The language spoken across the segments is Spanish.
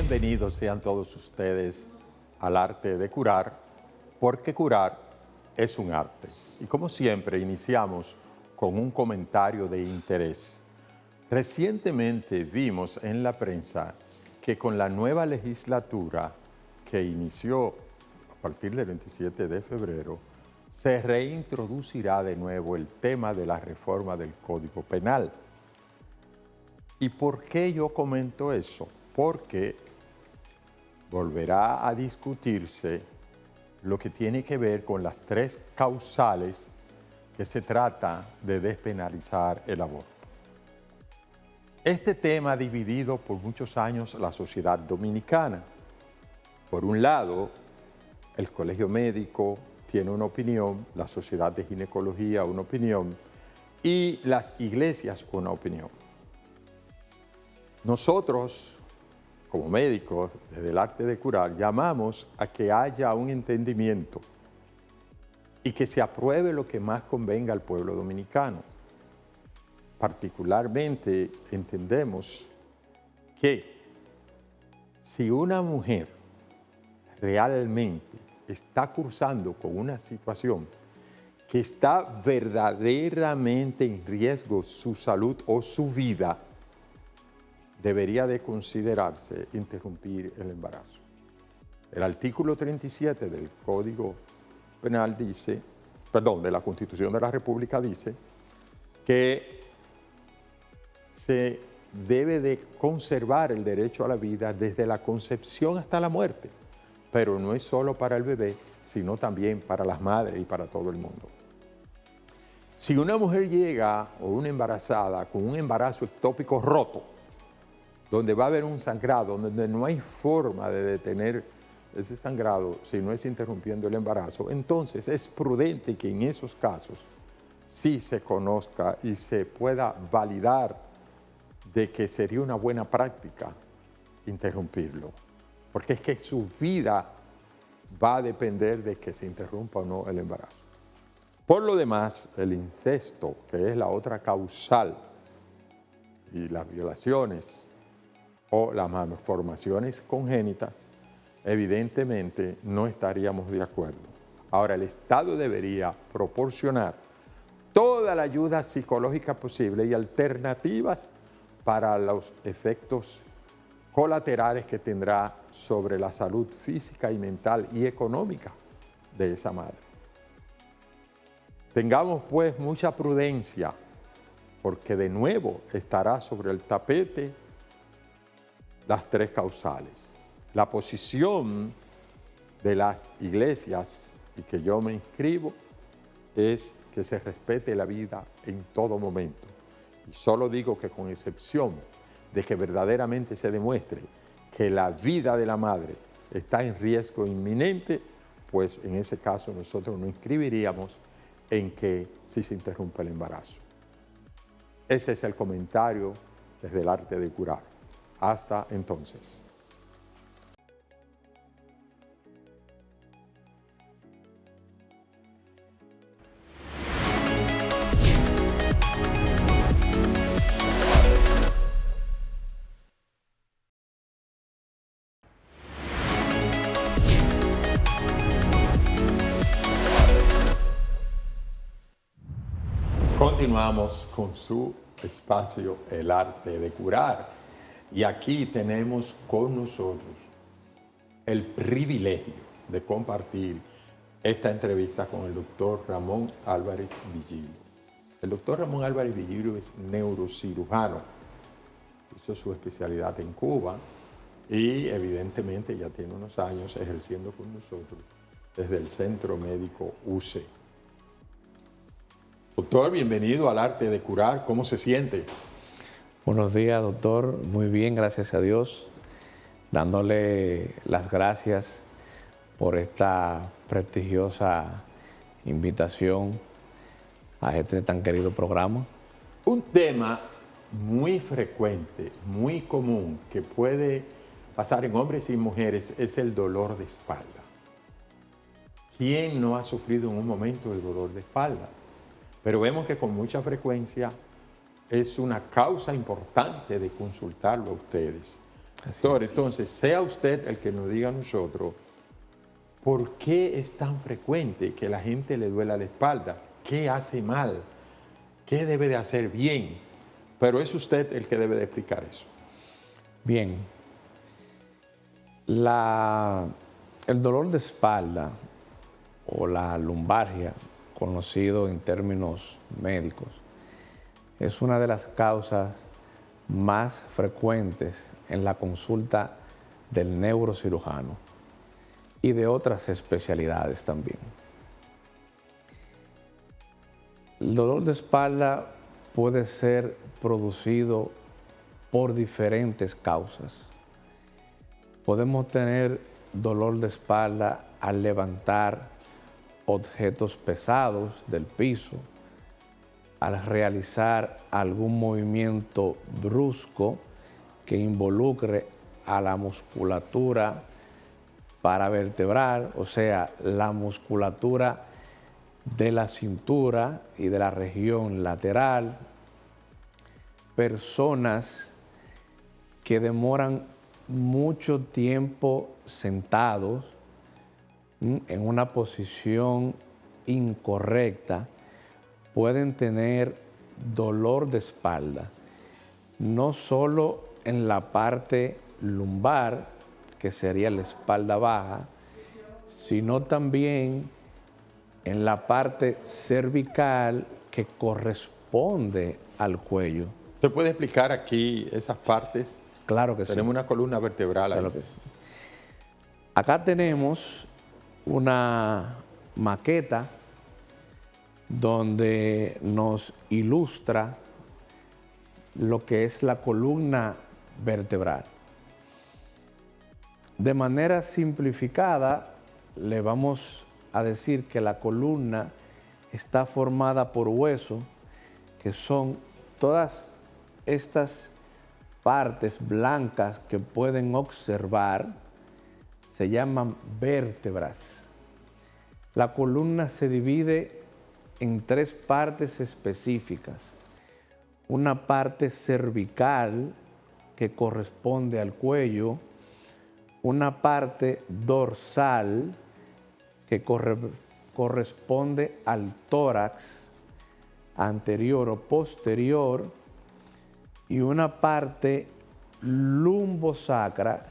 Bienvenidos sean todos ustedes al arte de curar, porque curar es un arte. Y como siempre, iniciamos con un comentario de interés. Recientemente vimos en la prensa que con la nueva legislatura que inició a partir del 27 de febrero, se reintroducirá de nuevo el tema de la reforma del Código Penal. ¿Y por qué yo comento eso? Porque volverá a discutirse lo que tiene que ver con las tres causales que se trata de despenalizar el aborto. Este tema ha dividido por muchos años la sociedad dominicana. Por un lado, el Colegio Médico tiene una opinión, la Sociedad de Ginecología una opinión y las iglesias una opinión. Nosotros, como médicos, desde el arte de curar, llamamos a que haya un entendimiento y que se apruebe lo que más convenga al pueblo dominicano. Particularmente entendemos que si una mujer realmente está cursando con una situación que está verdaderamente en riesgo su salud o su vida, debería de considerarse interrumpir el embarazo. El artículo 37 del Código Penal dice, de la Constitución de la República dice que se debe de conservar el derecho a la vida desde la concepción hasta la muerte, pero no es solo para el bebé, sino también para las madres y para todo el mundo. Si una mujer llega o una embarazada con un embarazo ectópico roto, donde va a haber un sangrado, donde no hay forma de detener ese sangrado si no es interrumpiendo el embarazo, entonces es prudente que en esos casos sí se conozca y se pueda validar de que sería una buena práctica interrumpirlo, porque es que su vida va a depender de que se interrumpa o no el embarazo. Por lo demás, el incesto, que es la otra causal, y las violaciones o las malformaciones congénitas, evidentemente no estaríamos de acuerdo. Ahora, el Estado debería proporcionar toda la ayuda psicológica posible y alternativas para los efectos colaterales que tendrá sobre la salud física y mental y económica de esa madre. Tengamos pues mucha prudencia, porque de nuevo estará sobre el tapete las tres causales. La posición de las iglesias, y que yo me inscribo, es que se respete la vida en todo momento. Y solo digo que con excepción de que verdaderamente se demuestre que la vida de la madre está en riesgo inminente, pues en ese caso nosotros nos inscribiríamos en que sí se interrumpa el embarazo. Ese es el comentario desde el arte de curar. Hasta entonces. Continuamos con su espacio, el arte de curar. Y aquí tenemos con nosotros el privilegio de compartir esta entrevista con el doctor Ramón Álvarez Vigilio. El doctor Ramón Álvarez Vigilio es neurocirujano, hizo su especialidad en Cuba y evidentemente ya tiene unos años ejerciendo con nosotros desde el Centro Médico UCE. Doctor, bienvenido al arte de curar. ¿Cómo se siente? Buenos días, doctor. Muy bien, gracias a Dios. Dándole las gracias por esta prestigiosa invitación a este tan querido programa. Un tema muy frecuente, muy común, que puede pasar en hombres y mujeres es el dolor de espalda. ¿Quién no ha sufrido en un momento el dolor de espalda? Pero vemos que con mucha frecuencia es una causa importante de consultarlo a ustedes. Doctor, entonces, sea usted el que nos diga a nosotros por qué es tan frecuente que la gente le duela la espalda, qué hace mal, qué debe de hacer bien. Pero es usted el que debe de explicar eso. Bien, el dolor de espalda o la lumbalgia, conocido en términos médicos, es una de las causas más frecuentes en la consulta del neurocirujano y de otras especialidades también. El dolor de espalda puede ser producido por diferentes causas. Podemos tener dolor de espalda al levantar objetos pesados del piso, al realizar algún movimiento brusco que involucre a la musculatura paravertebral, o sea, la musculatura de la cintura y de la región lateral. Personas que demoran mucho tiempo sentados en una posición incorrecta pueden tener dolor de espalda, no solo en la parte lumbar, que sería la espalda baja, sino también en la parte cervical que corresponde al cuello. ¿Usted puede explicar aquí esas partes? Claro que sí. Tenemos una columna vertebral ahí. Claro que sí. Acá tenemos una maqueta donde nos ilustra lo que es la columna vertebral. De manera simplificada, le vamos a decir que la columna está formada por huesos, que son todas estas partes blancas que pueden observar, se llaman vértebras. La columna se divide en tres partes específicas. Una parte cervical que corresponde al cuello, una parte dorsal que corresponde al tórax anterior o posterior y una parte lumbosacra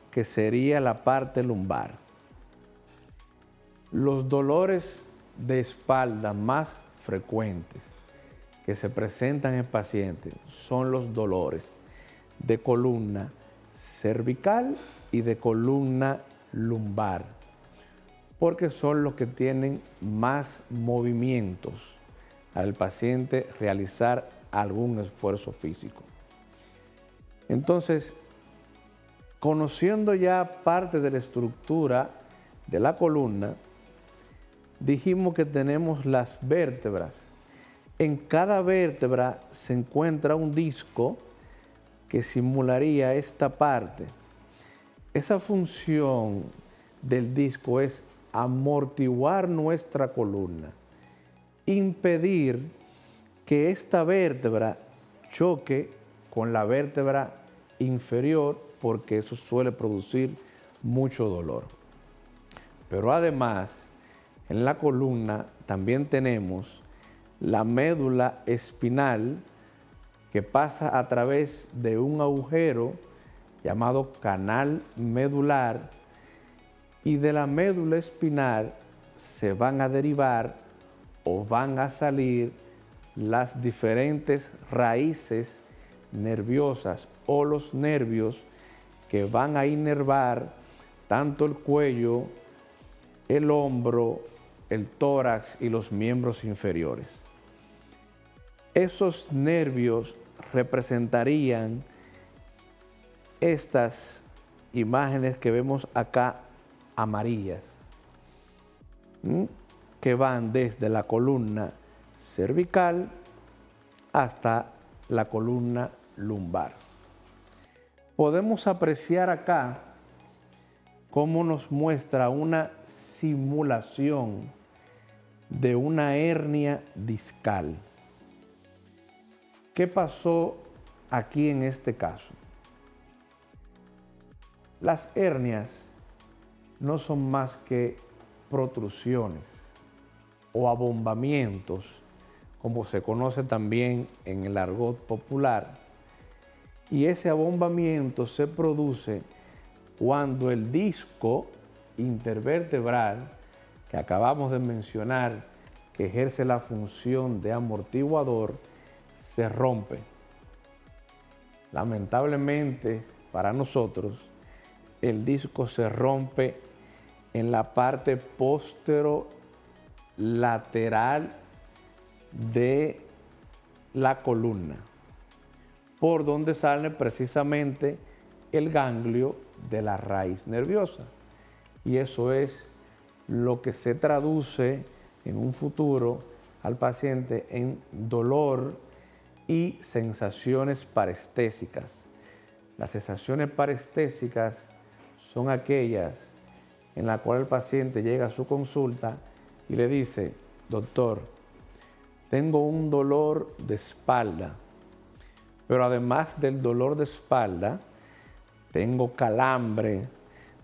que sería la parte lumbar. Los dolores de espalda más frecuentes que se presentan en pacientes son los dolores de columna cervical y de columna lumbar, porque son los que tienen más movimientos al paciente realizar algún esfuerzo físico. Entonces, conociendo ya parte de la estructura de la columna, dijimos que tenemos las vértebras. En cada vértebra se encuentra un disco que simularía esta parte. Esa función del disco es amortiguar nuestra columna, impedir que esta vértebra choque con la vértebra inferior, porque eso suele producir mucho dolor. Pero además, en la columna también tenemos la médula espinal, que pasa a través de un agujero llamado canal medular, y de la médula espinal se van a derivar o van a salir las diferentes raíces nerviosas o los nervios que van a inervar tanto el cuello, el hombro, el tórax y los miembros inferiores. Esos nervios representarían estas imágenes que vemos acá amarillas, que van desde la columna cervical hasta la columna lumbar. Podemos apreciar acá cómo nos muestra una simulación de una hernia discal. ¿Qué pasó aquí en este caso? Las hernias no son más que protrusiones o abombamientos, como se conoce también en el argot popular. Y ese abombamiento se produce cuando el disco intervertebral que acabamos de mencionar, que ejerce la función de amortiguador, se rompe. Lamentablemente para nosotros, el disco se rompe en la parte posterolateral de la columna, por donde sale precisamente el ganglio de la raíz nerviosa. Y eso es lo que se traduce en un futuro al paciente en dolor y sensaciones parestésicas. Las sensaciones parestésicas son aquellas en las cuales el paciente llega a su consulta y le dice: doctor, tengo un dolor de espalda, pero además del dolor de espalda, tengo calambre,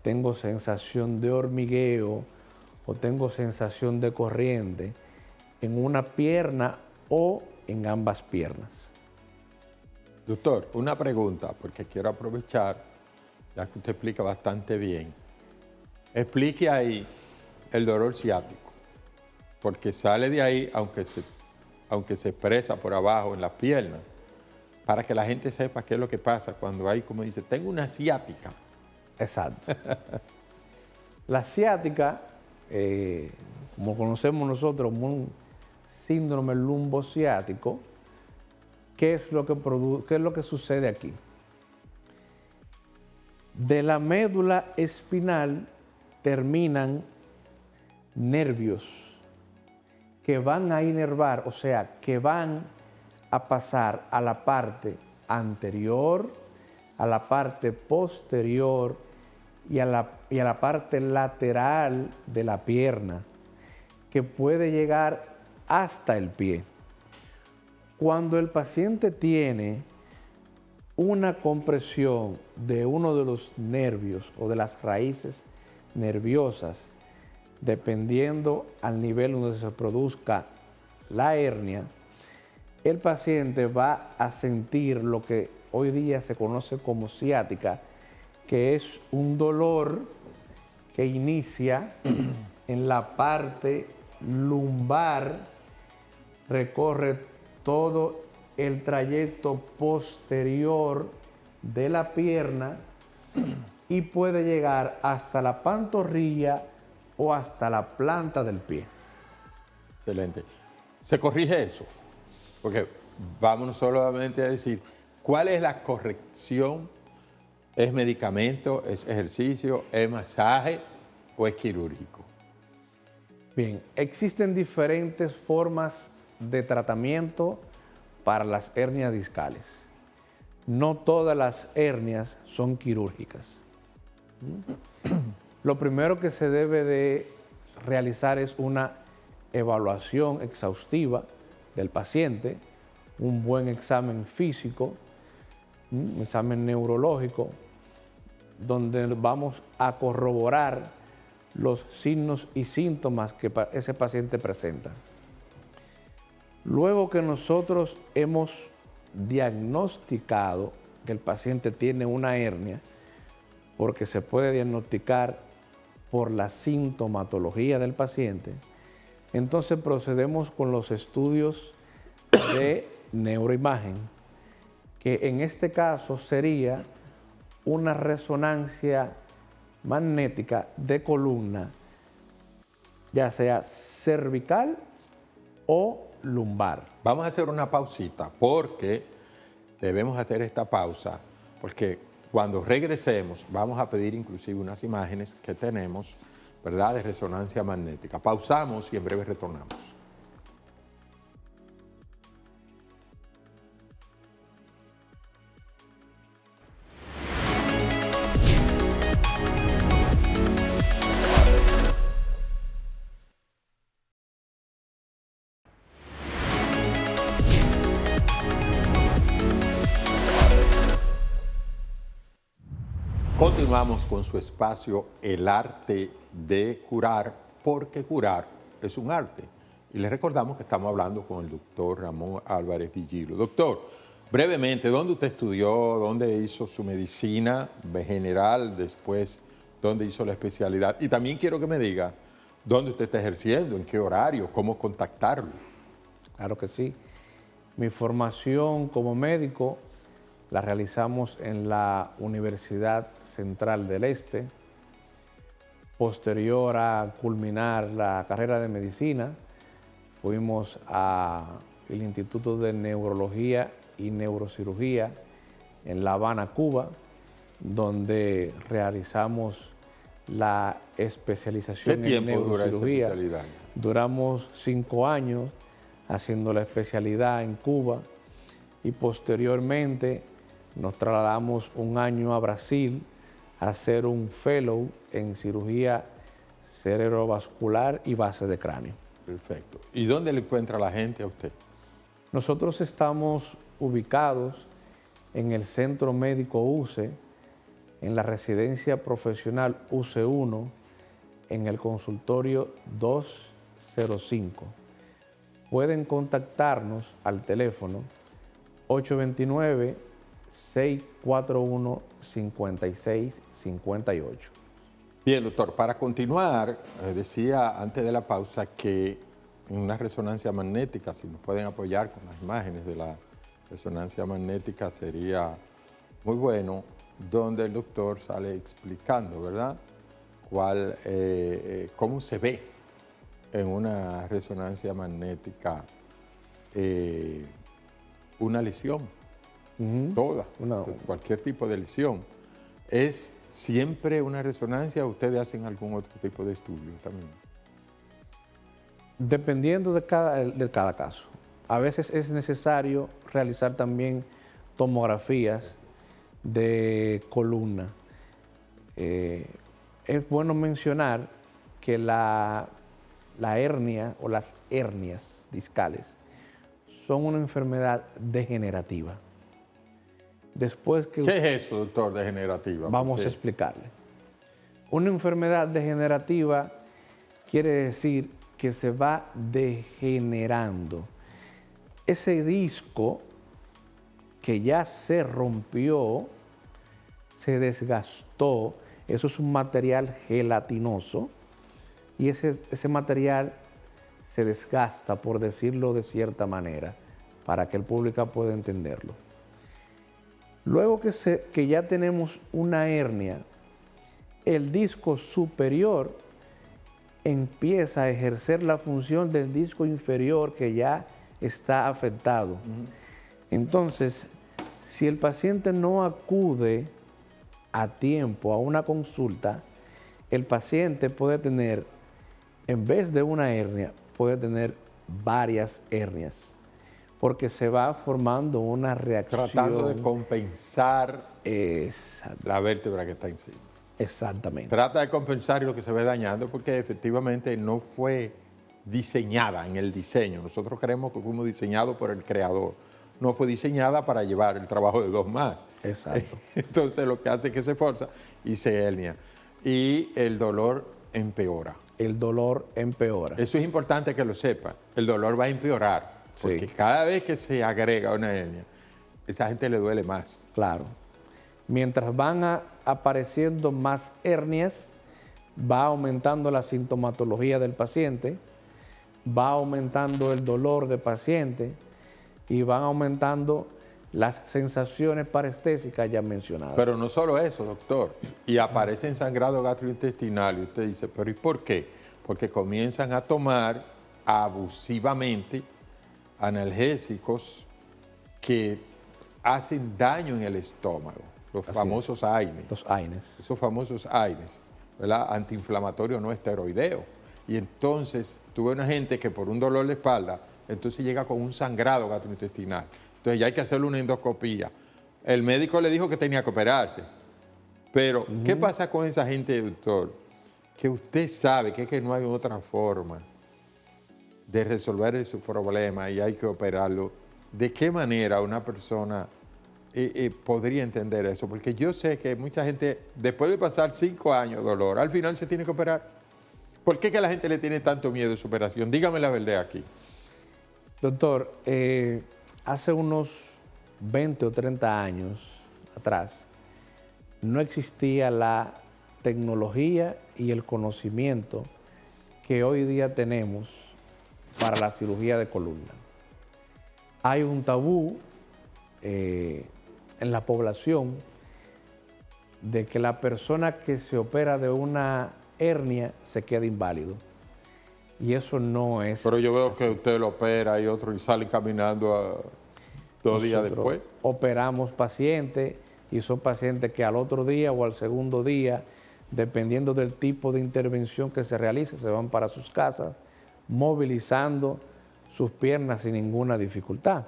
tengo sensación de hormigueo o tengo sensación de corriente en una pierna o en ambas piernas. Doctor, una pregunta, porque quiero aprovechar, ya que usted explica bastante bien. Explique ahí el dolor ciático, porque sale de ahí, aunque se expresa por abajo en las piernas, para que la gente sepa qué es lo que pasa cuando hay, como dice, tengo una ciática. Exacto. La ciática, como conocemos nosotros como un síndrome lumbociático, ¿qué es lo que sucede aquí? De la médula espinal terminan nervios que van a inervar, o sea, que van a pasar a la parte anterior, a la parte posterior y a la parte lateral de la pierna, que puede llegar hasta el pie. Cuando el paciente tiene una compresión de uno de los nervios o de las raíces nerviosas, dependiendo al nivel donde se produzca la hernia, el paciente va a sentir lo que hoy día se conoce como ciática, que es un dolor que inicia en la parte lumbar, recorre todo el trayecto posterior de la pierna y puede llegar hasta la pantorrilla o hasta la planta del pie. Excelente. ¿Se corrige eso? Porque vámonos solamente a decir, ¿cuál es la corrección? ¿Es medicamento, es ejercicio, es masaje o es quirúrgico? Bien, existen diferentes formas de tratamiento para las hernias discales. No todas las hernias son quirúrgicas. Lo primero que se debe de realizar es una evaluación exhaustiva del paciente, un buen examen físico, un examen neurológico, donde vamos a corroborar los signos y síntomas que ese paciente presenta. Luego que nosotros hemos diagnosticado que el paciente tiene una hernia, porque se puede diagnosticar por la sintomatología del paciente, entonces procedemos con los estudios de neuroimagen, que en este caso sería una resonancia magnética de columna, ya sea cervical o lumbar. Vamos a hacer una pausita porque debemos hacer esta pausa porque cuando regresemos vamos a pedir inclusive unas imágenes que tenemos, ¿verdad?, de resonancia magnética. Pausamos y en breve retornamos. Continuamos con su espacio El arte de curar, porque curar es un arte. Y les recordamos que estamos hablando con el doctor Ramón Álvarez Villilo. Doctor, brevemente, ¿dónde usted estudió? ¿Dónde hizo su medicina general? Después, ¿dónde hizo la especialidad? Y también quiero que me diga dónde usted está ejerciendo, en qué horario, cómo contactarlo. Claro que sí. Mi formación como médico la realizamos en la Universidad Central del Este. Posterior a culminar la carrera de medicina, fuimos al Instituto de Neurología y Neurocirugía en La Habana, Cuba, donde realizamos la especialización ¿Qué en tiempo dura esa neurocirugía. especialidad? Duramos 5 años haciendo la especialidad en Cuba y posteriormente nos trasladamos 1 año a Brasil a hacer un fellow en cirugía cerebrovascular y base de cráneo. Perfecto. ¿Y dónde le encuentra la gente a usted? Nosotros estamos ubicados en el Centro Médico UCE, en la residencia profesional UCE1, en el consultorio 205. Pueden contactarnos al teléfono 829-641-5658. Bien, doctor, para continuar, decía antes de la pausa que en una resonancia magnética, si nos pueden apoyar con las imágenes de la resonancia magnética, sería muy bueno, donde el doctor sale explicando, ¿verdad?, cómo se ve en una resonancia magnética una lesión, toda, cualquier tipo de lesión. ¿Es siempre una resonancia o ustedes hacen algún otro tipo de estudio también? Dependiendo de cada caso. A veces es necesario realizar también tomografías de columna. Es bueno mencionar que la hernia o las hernias discales son una enfermedad degenerativa. ¿Qué es eso, doctor, degenerativa? Vamos a explicarle. Una enfermedad degenerativa quiere decir que se va degenerando. Ese disco que ya se rompió, se desgastó, eso es un material gelatinoso y ese material se desgasta, por decirlo de cierta manera, para que el público pueda entenderlo. Luego que ya tenemos una hernia, el disco superior empieza a ejercer la función del disco inferior que ya está afectado. Entonces, si el paciente no acude a tiempo a una consulta, el paciente puede tener, en vez de una hernia, puede tener varias hernias, porque se va formando una reacción. Tratando de compensar la vértebra que está encima. Exactamente. Trata de compensar lo que se ve dañando porque efectivamente no fue diseñada en el diseño. Nosotros creemos que fuimos diseñados por el creador. No fue diseñada para llevar el trabajo de 2 más. Exacto. Entonces lo que hace es que se forza y se hernia. Y el dolor empeora. El dolor empeora. Eso es importante que lo sepa. El dolor va a empeorar. Porque cada vez que se agrega una hernia, esa gente le duele más. Claro. Mientras van apareciendo más hernias, va aumentando la sintomatología del paciente, va aumentando el dolor del paciente y van aumentando las sensaciones parestésicas ya mencionadas. Pero no solo eso, doctor. Y aparece sangrado gastrointestinal y usted dice, ¿pero y por qué? Porque comienzan a tomar abusivamente analgésicos que hacen daño en el estómago, los famosos AINES. Los AINES. Esos famosos AINES, ¿verdad? Antiinflamatorios no esteroideos. Y entonces tuve una gente que por un dolor de espalda, entonces llega con un sangrado gastrointestinal. Entonces ya hay que hacerle una endoscopía. El médico le dijo que tenía que operarse. Pero, ¿qué pasa con esa gente, doctor? Que usted sabe que no hay otra forma de resolver su problema y hay que operarlo. ¿De qué manera una persona podría entender eso, porque yo sé que mucha gente, después de pasar 5 años de dolor, al final se tiene que operar. ¿Por qué que la gente le tiene tanto miedo a su operación? Dígame la verdad aquí. Doctor, hace unos 20 o 30 años atrás, no existía la tecnología y el conocimiento que hoy día tenemos para la cirugía de columna. Hay un tabú en la población de que la persona que se opera de una hernia se queda inválido. Y eso no es. Pero yo veo así. que usted lo opera y otro y sale caminando 2 días Nosotros después. operamos pacientes y son pacientes que al otro día o al segundo día, dependiendo del tipo de intervención que se realice, se van para sus casas, movilizando sus piernas sin ninguna dificultad.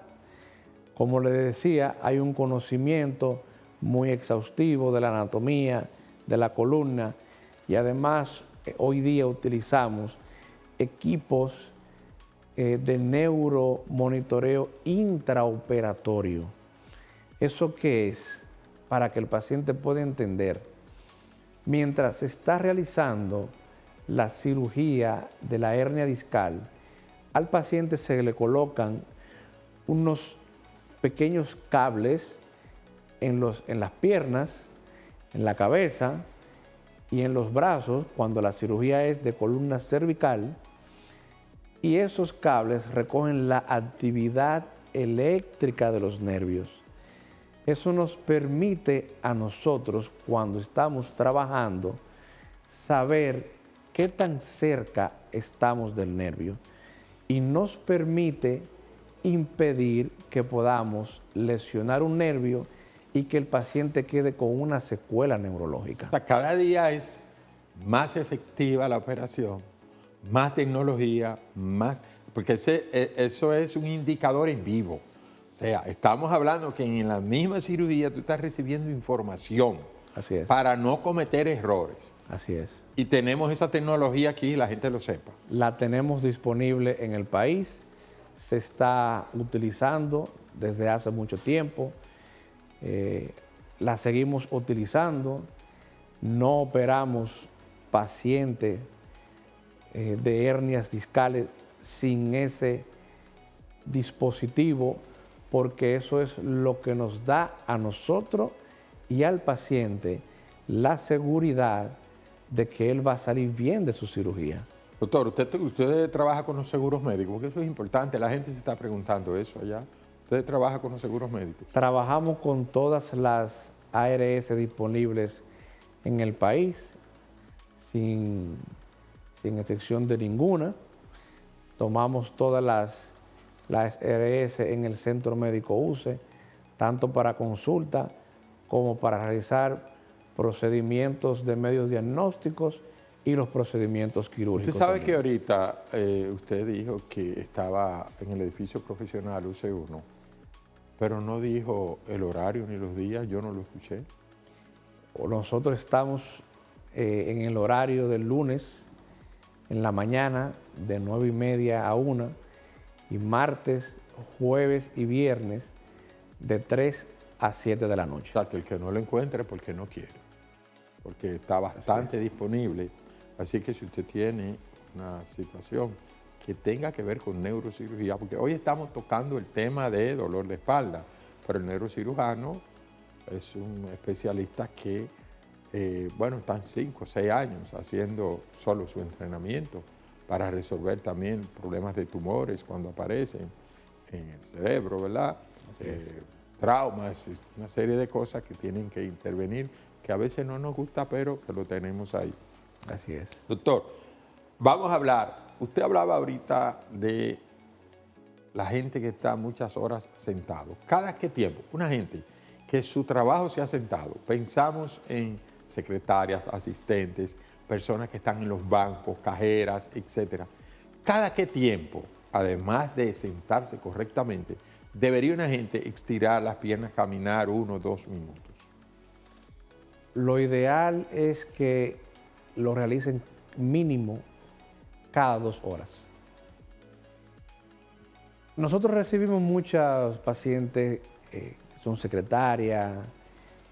Como les decía, hay un conocimiento muy exhaustivo de la anatomía, de la columna, y además hoy día utilizamos equipos de neuromonitoreo intraoperatorio. ¿Eso qué es? Para que el paciente pueda entender. Mientras se está realizando la cirugía de la hernia discal, al paciente se le colocan unos pequeños cables en las piernas, en la cabeza y en los brazos cuando la cirugía es de columna cervical, y esos cables recogen la actividad eléctrica de los nervios. Eso nos permite a nosotros, cuando estamos trabajando, saber qué tan cerca estamos del nervio y nos permite impedir que podamos lesionar un nervio y que el paciente quede con una secuela neurológica. O sea, cada día es más efectiva la operación, más tecnología, más... Porque eso es un indicador en vivo. O sea, estamos hablando que en la misma cirugía tú estás recibiendo información. Así es. Para no cometer errores. Así es. Y tenemos esa tecnología aquí y la gente lo sepa. La tenemos disponible en el país, se está utilizando desde hace mucho tiempo, la seguimos utilizando, no operamos pacientes de hernias discales sin ese dispositivo, porque eso es lo que nos da a nosotros y al paciente la seguridad de que él va a salir bien de su cirugía. Doctor, usted trabaja con los seguros médicos, porque eso es importante, la gente se está preguntando eso allá. ¿Usted trabaja con los seguros médicos? Trabajamos con todas las ARS disponibles en el país, sin excepción de ninguna. Tomamos todas las ARS en el Centro Médico UCE, tanto para consulta como para realizar procedimientos de medios diagnósticos y los procedimientos quirúrgicos. Usted sabe también. que ahorita usted dijo que estaba en el edificio profesional UC1, pero no dijo el horario ni los días, yo no lo escuché. Nosotros estamos en el horario del lunes, en la mañana, de 9:30 a 1, y martes, jueves y viernes, de 3 a 7 de la noche. O sea, que el que no lo encuentre porque no quiere, porque está bastante disponible. Así que si usted tiene una situación que tenga que ver con neurocirugía, porque hoy estamos tocando el tema de dolor de espalda, pero el neurocirujano es un especialista que, están 5 o 6 años haciendo solo su entrenamiento para resolver también problemas de tumores cuando aparecen en el cerebro, ¿verdad? Traumas, una serie de cosas que tienen que intervenir, que a veces no nos gusta, pero que lo tenemos ahí. Así es. Doctor, vamos a hablar. Usted hablaba ahorita de la gente que está muchas horas sentado. ¿Cada qué tiempo? Una gente que su trabajo se ha sentado. Pensamos en secretarias, asistentes, personas que están en los bancos, cajeras, etc. ¿Cada qué tiempo, además de sentarse correctamente, debería una gente estirar las piernas, caminar 1 o 2 minutos? Lo ideal es que lo realicen mínimo cada 2 horas. Nosotros recibimos muchos pacientes son secretarias,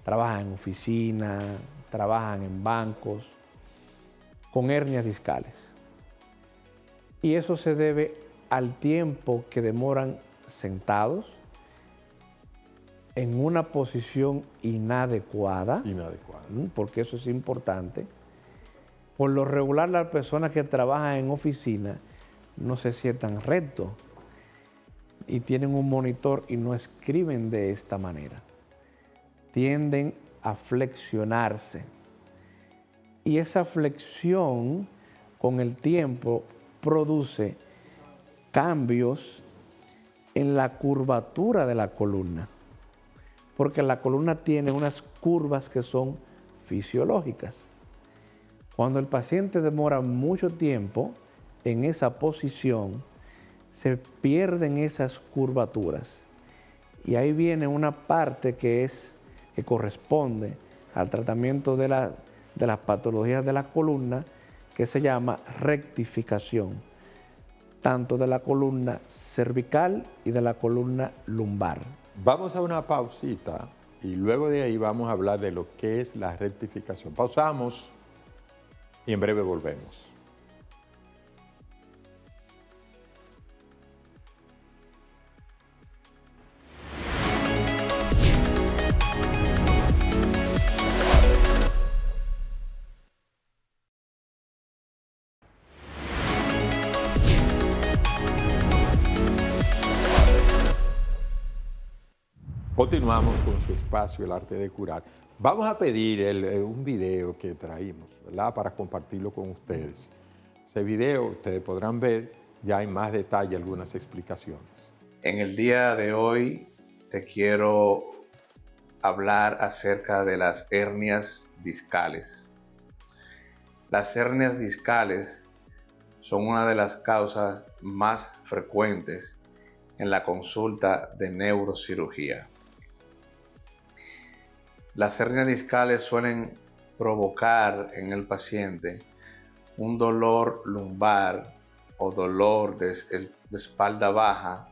trabajan en oficina, trabajan en bancos, con hernias discales. Y eso se debe al tiempo que demoran sentados en una posición inadecuada, porque eso es importante. Por lo regular, las personas que trabajan en oficina no se sientan recto y tienen un monitor y no escriben de esta manera. Tienden a flexionarse. Y esa flexión con el tiempo produce cambios en la curvatura de la columna, porque la columna tiene unas curvas que son fisiológicas. Cuando el paciente demora mucho tiempo en esa posición, se pierden esas curvaturas. Y ahí viene una parte que corresponde al tratamiento de las patologías de la columna, que se llama rectificación, tanto de la columna cervical y de la columna lumbar. Vamos a una pausita y luego de ahí vamos a hablar de lo que es la rectificación. Pausamos y en breve volvemos. Continuamos con su espacio, El Arte de Curar. Vamos a pedir un video que traímos, ¿verdad?, para compartirlo con ustedes. Ese video, ustedes podrán ver ya en más detalle algunas explicaciones. En el día de hoy te quiero hablar acerca de las hernias discales. Las hernias discales son una de las causas más frecuentes en la consulta de neurocirugía. Las hernias discales suelen provocar en el paciente un dolor lumbar o dolor de espalda baja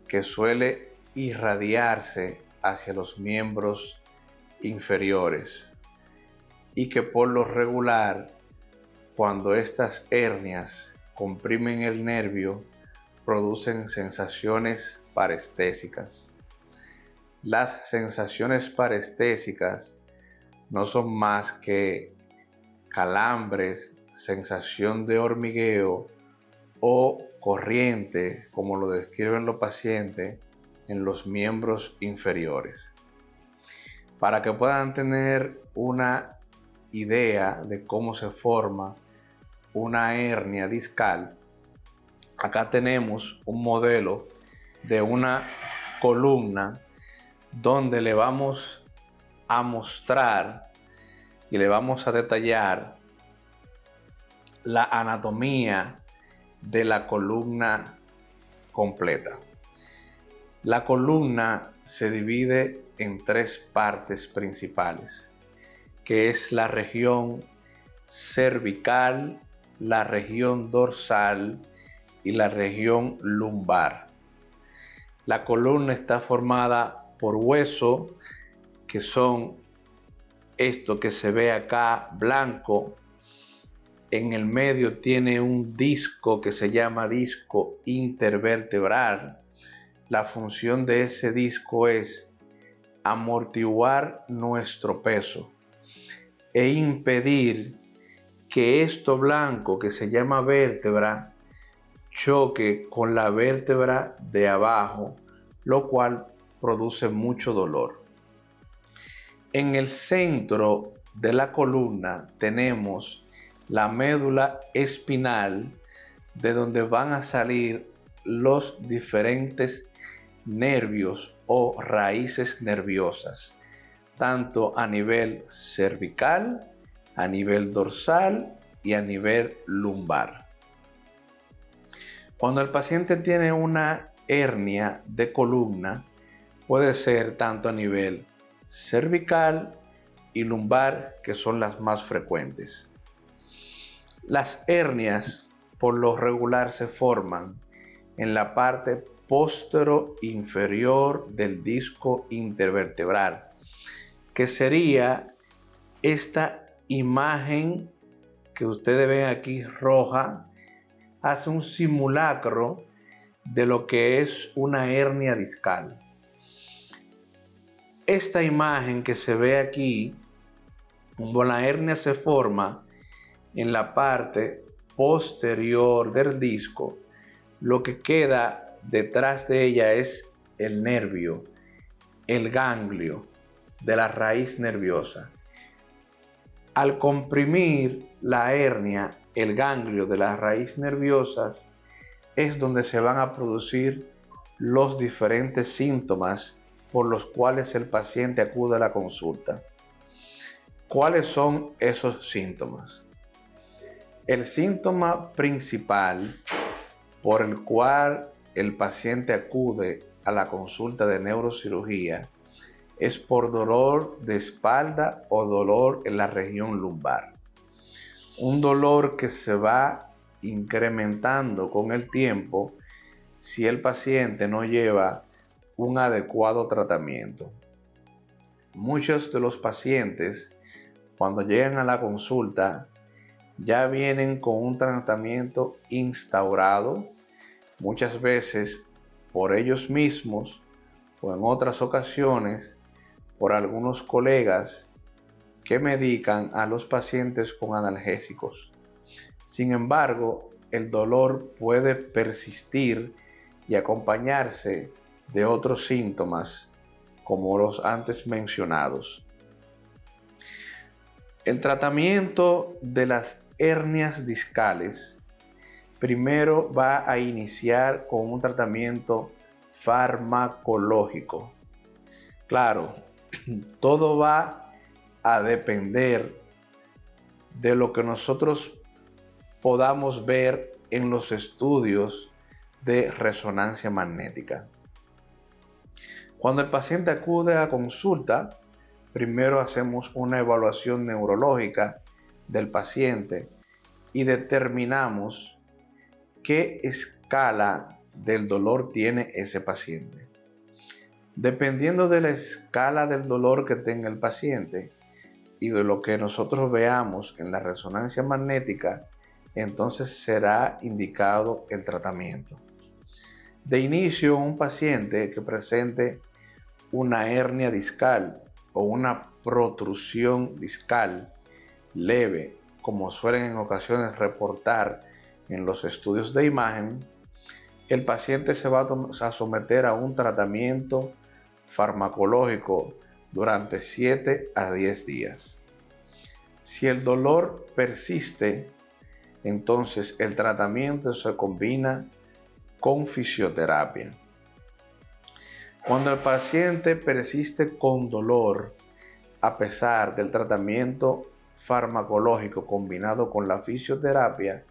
que suele irradiarse hacia los miembros inferiores y que por lo regular, cuando estas hernias comprimen el nervio, producen sensaciones parestésicas. Las sensaciones parestésicas no son más que calambres, sensación de hormigueo o corriente, como lo describen los pacientes, en los miembros inferiores. Para que puedan tener una idea de cómo se forma una hernia discal, acá tenemos un modelo de una columna donde le vamos a mostrar y le vamos a detallar la anatomía de la columna completa. La columna se divide en tres partes principales, que es la región cervical, la región dorsal y la región lumbar. La columna está formada por hueso, que son esto que se ve acá blanco. En el medio tiene un disco que se llama disco intervertebral. La función de ese disco es amortiguar nuestro peso e impedir que esto blanco que se llama vértebra choque con la vértebra de abajo, lo cual produce mucho dolor. En el centro de la columna tenemos la médula espinal, de donde van a salir los diferentes nervios o raíces nerviosas, tanto a nivel cervical, a nivel dorsal y a nivel lumbar. Cuando el paciente tiene una hernia de columna, puede ser tanto a nivel cervical y lumbar, que son las más frecuentes. Las hernias por lo regular se forman en la parte postero-inferior del disco intervertebral, que sería esta imagen que ustedes ven aquí roja. Hace un simulacro de lo que es una hernia discal. Esta imagen que se ve aquí, cuando la hernia se forma en la parte posterior del disco, lo que queda detrás de ella es el nervio, el ganglio de la raíz nerviosa. Al comprimir la hernia, el ganglio de las raíces nerviosas, es donde se van a producir los diferentes síntomas por los cuales el paciente acude a la consulta. ¿Cuáles son esos síntomas? El síntoma principal por el cual el paciente acude a la consulta de neurocirugía es por dolor de espalda o dolor en la región lumbar. Un dolor que se va incrementando con el tiempo si el paciente no lleva un adecuado tratamiento. Muchos de los pacientes, cuando llegan a la consulta, ya vienen con un tratamiento instaurado, muchas veces por ellos mismos o en otras ocasiones por algunos colegas que medican a los pacientes con analgésicos. Sin embargo, el dolor puede persistir y acompañarse de otros síntomas como los antes mencionados. El tratamiento de las hernias discales primero va a iniciar con un tratamiento farmacológico. Claro, todo va a depender de lo que nosotros podamos ver en los estudios de resonancia magnética. Cuando el paciente acude a consulta, primero hacemos una evaluación neurológica del paciente y determinamos qué escala del dolor tiene ese paciente. Dependiendo de la escala del dolor que tenga el paciente y de lo que nosotros veamos en la resonancia magnética, entonces será indicado el tratamiento. De inicio, un paciente que presente una hernia discal o una protrusión discal leve, como suelen en ocasiones reportar en los estudios de imagen, el paciente se va a someter a un tratamiento farmacológico durante 7 a 10 días. Si el dolor persiste, entonces el tratamiento se combina con fisioterapia. Cuando el paciente persiste con dolor, a pesar del tratamiento farmacológico combinado con la fisioterapia,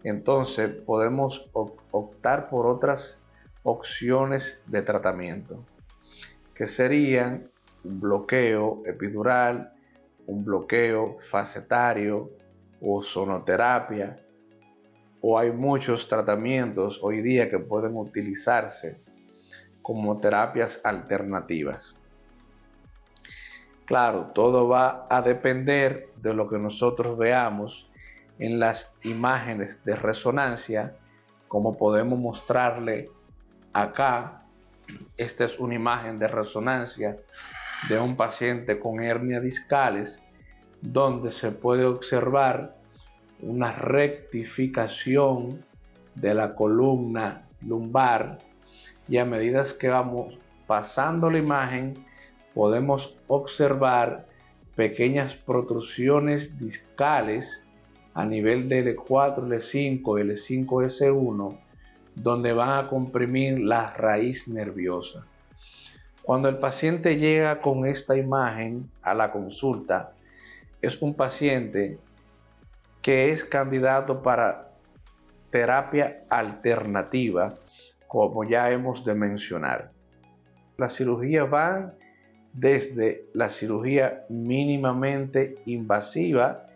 entonces podemos optar por otras opciones de tratamiento, que serían un bloqueo epidural, un bloqueo facetario o sonoterapia, o hay muchos tratamientos hoy día que pueden utilizarse como terapias alternativas. Claro, todo va a depender de lo que nosotros veamos en las imágenes de resonancia, como podemos mostrarle acá. Esta es una imagen de resonancia de un paciente con hernias discales, donde se puede observar una rectificación de la columna lumbar, y a medida que vamos pasando la imagen podemos observar pequeñas protrusiones discales a nivel del L4, L5 y L5S1, donde van a comprimir la raíz nerviosa. Cuando el paciente llega con esta imagen a la consulta, es un paciente que es candidato para terapia alternativa, como ya hemos de mencionar. Las cirugías van desde la cirugía mínimamente invasiva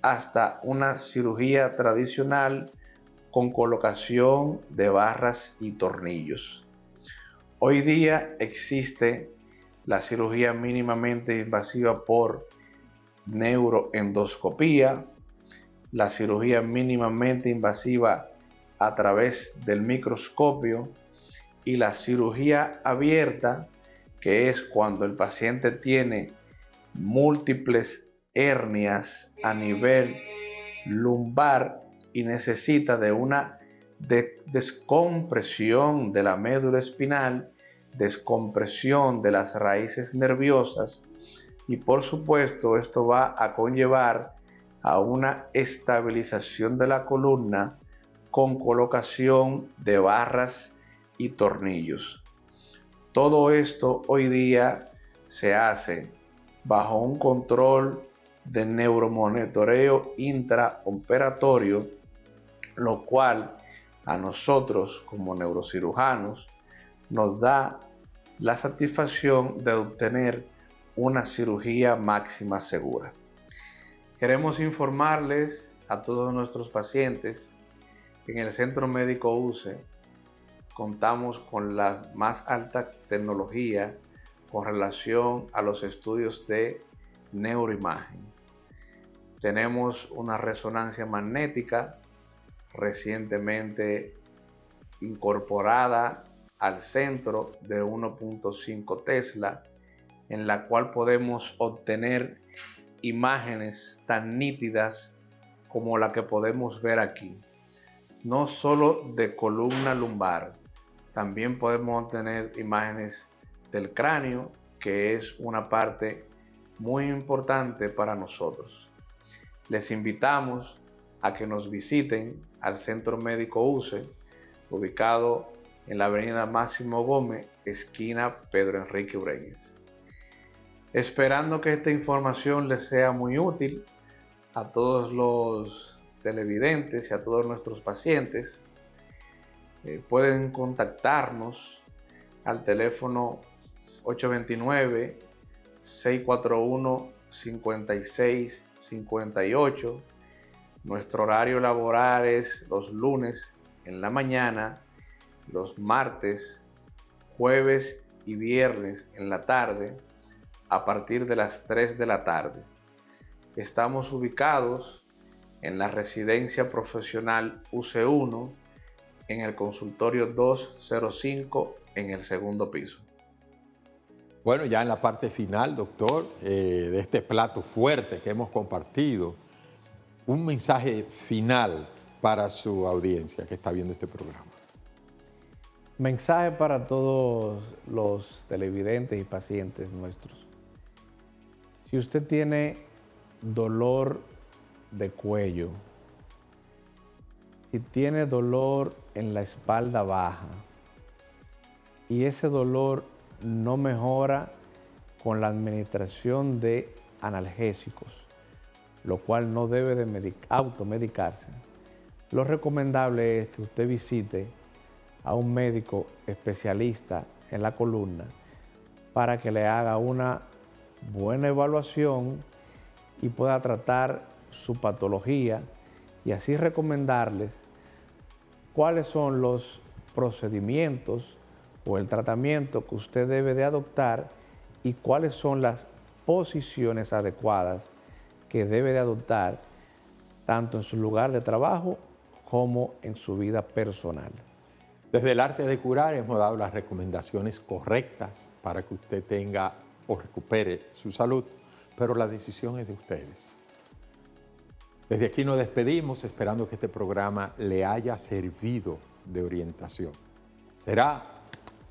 hasta una cirugía tradicional con colocación de barras y tornillos. Hoy día existe la cirugía mínimamente invasiva por neuroendoscopía, la cirugía mínimamente invasiva a través del microscopio y la cirugía abierta, que es cuando el paciente tiene múltiples hernias a nivel lumbar y necesita de una descompresión de la médula espinal, descompresión de las raíces nerviosas, y por supuesto esto va a conllevar a una estabilización de la columna con colocación de barras y tornillos. Todo esto hoy día se hace bajo un control de neuromonitoreo intraoperatorio, lo cual a nosotros como neurocirujanos nos da la satisfacción de obtener una cirugía máxima segura. Queremos informarles a todos nuestros pacientes que en el Centro Médico UCE contamos con la más alta tecnología con relación a los estudios de neuroimagen. Tenemos una resonancia magnética recientemente incorporada al centro de 1.5 Tesla, en la cual podemos obtener imágenes tan nítidas como la que podemos ver aquí. No solo de columna lumbar, también podemos obtener imágenes del cráneo, que es una parte muy importante para nosotros. Les invitamos a que nos visiten al Centro Médico UCE, ubicado en la avenida Máximo Gómez, esquina Pedro Enrique Breñes. Esperando que esta información les sea muy útil a todos los televidentes y a todos nuestros pacientes, pueden contactarnos al teléfono 829-641-5658. Nuestro horario laboral es los lunes en la mañana, los martes, jueves y viernes en la tarde, a partir de las 3 de la tarde. Estamos ubicados en la residencia profesional UC1, en el consultorio 205, en el segundo piso. Bueno, ya en la parte final, doctor, de este plato fuerte que hemos compartido, un mensaje final para su audiencia que está viendo este programa. Mensaje para todos los televidentes y pacientes nuestros. Si usted tiene dolor de cuello, si tiene dolor en la espalda baja y ese dolor no mejora con la administración de analgésicos, lo cual no debe de automedicarse, lo recomendable es que usted visite a un médico especialista en la columna para que le haga una buena evaluación y pueda tratar su patología y así recomendarles cuáles son los procedimientos o el tratamiento que usted debe de adoptar y cuáles son las posiciones adecuadas que debe de adoptar tanto en su lugar de trabajo como en su vida personal. Desde el arte de curar hemos dado las recomendaciones correctas para que usted tenga o recupere su salud, pero la decisión es de ustedes. Desde aquí nos despedimos esperando que este programa le haya servido de orientación. Será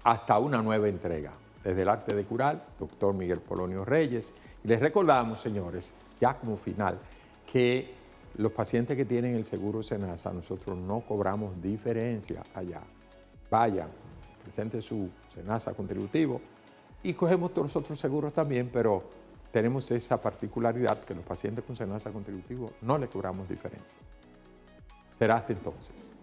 hasta una nueva entrega. Desde el arte de curar, doctor Miguel Polonio Reyes. Y les recordamos, señores, ya como final, que los pacientes que tienen el seguro Senasa, nosotros no cobramos diferencia allá. Vayan, presenten su Senasa contributivo y cogemos todos los otros seguros también, pero tenemos esa particularidad que los pacientes con Senasa contributivo no le cobramos diferencia. Será hasta entonces.